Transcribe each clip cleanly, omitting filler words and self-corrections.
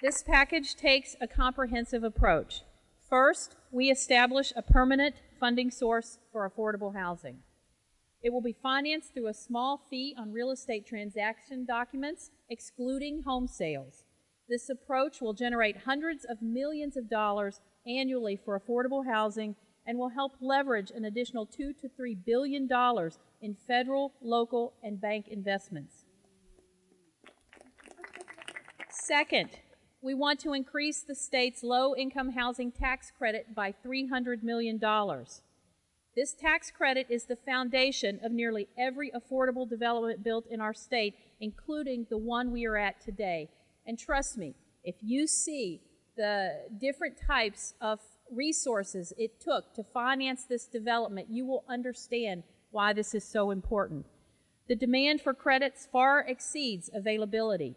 This package takes a comprehensive approach. First, we establish a permanent funding source for affordable housing. It will be financed through a small fee on real estate transaction documents, excluding home sales. This approach will generate hundreds of millions of dollars annually for affordable housing and will help leverage an additional $2 to $3 billion in federal, local, and bank investments. Second, we want to increase the state's low-income housing tax credit by $300 million. This tax credit is the foundation of nearly every affordable development built in our state, including the one we are at today. And trust me, if you see the different types of resources it took to finance this development, you will understand why this is so important. The demand for credits far exceeds availability.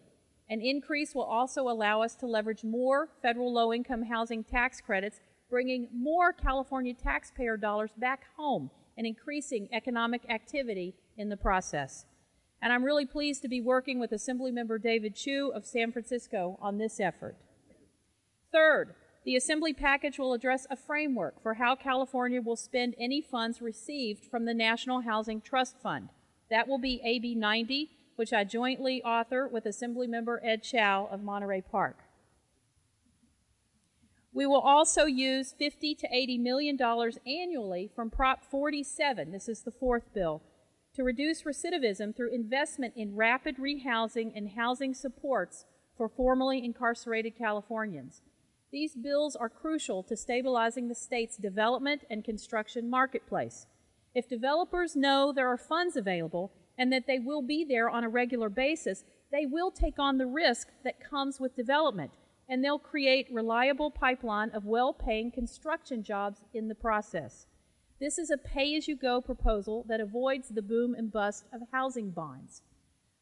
An increase will also allow us to leverage more federal low-income housing tax credits, bringing more California taxpayer dollars back home and increasing economic activity in the process. And I'm really pleased to be working with Assemblymember David Chu of San Francisco on this effort. Third, the Assembly package will address a framework for how California will spend any funds received from the National Housing Trust Fund. That will be AB 90, which I jointly author with Assemblymember Ed Chow of Monterey Park. We will also use $50 to $80 million annually from Prop 47, this is the fourth bill, to reduce recidivism through investment in rapid rehousing and housing supports for formerly incarcerated Californians. These bills are crucial to stabilizing the state's development and construction marketplace. If developers know there are funds available and that they will be there on a regular basis, they will take on the risk that comes with development, and they'll create reliable pipeline of well-paying construction jobs in the process. This is a pay-as-you-go proposal that avoids the boom and bust of housing bonds.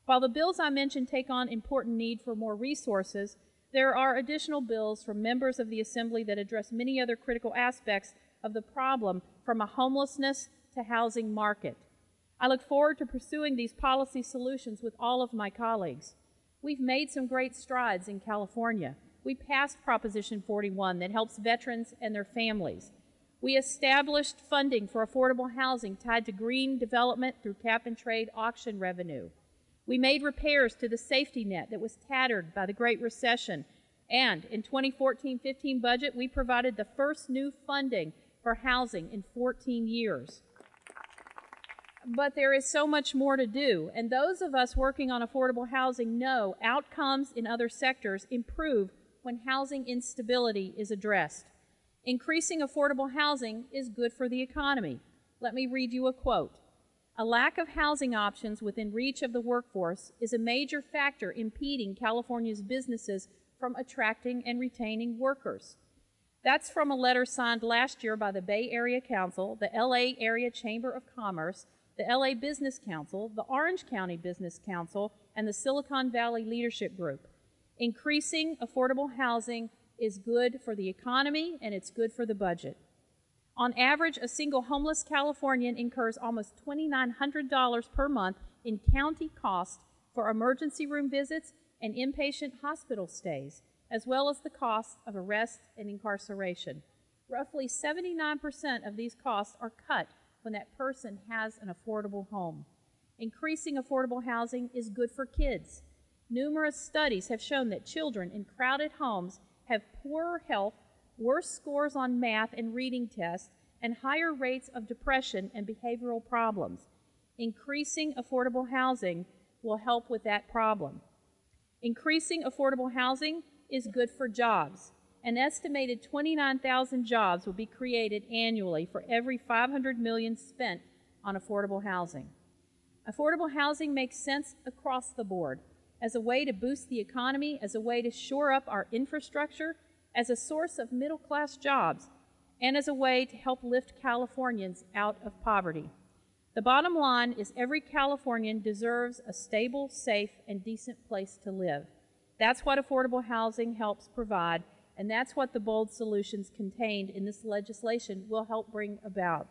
While the bills I mentioned take on important need for more resources, there are additional bills from members of the Assembly that address many other critical aspects of the problem, from a homelessness to housing market. I look forward to pursuing these policy solutions with all of my colleagues. We've made some great strides in California. We passed Proposition 41 that helps veterans and their families. We established funding for affordable housing tied to green development through cap-and-trade auction revenue. We made repairs to the safety net that was tattered by the Great Recession. And in 2014-15 budget, we provided the first new funding for housing in 14 years. But there is so much more to do, and those of us working on affordable housing know outcomes in other sectors improve when housing instability is addressed. Increasing affordable housing is good for the economy. Let me read you a quote. "A lack of housing options within reach of the workforce is a major factor impeding California's businesses from attracting and retaining workers." That's from a letter signed last year by the Bay Area Council, the LA Area Chamber of Commerce, the LA Business Council, the Orange County Business Council, and the Silicon Valley Leadership Group. Increasing affordable housing is good for the economy and it's good for the budget. On average, a single homeless Californian incurs almost $2,900 per month in county costs for emergency room visits and inpatient hospital stays, as well as the cost of arrest and incarceration. Roughly 79% of these costs are cut when that person has an affordable home. Increasing affordable housing is good for kids. Numerous studies have shown that children in crowded homes have poorer health, worse scores on math and reading tests, and higher rates of depression and behavioral problems. Increasing affordable housing will help with that problem. Increasing affordable housing is good for jobs. An estimated 29,000 jobs will be created annually for every $500 million spent on affordable housing. Affordable housing makes sense across the board as a way to boost the economy, as a way to shore up our infrastructure, as a source of middle-class jobs, and as a way to help lift Californians out of poverty. The bottom line is every Californian deserves a stable, safe, and decent place to live. That's what affordable housing helps provide, and that's what the bold solutions contained in this legislation will help bring about.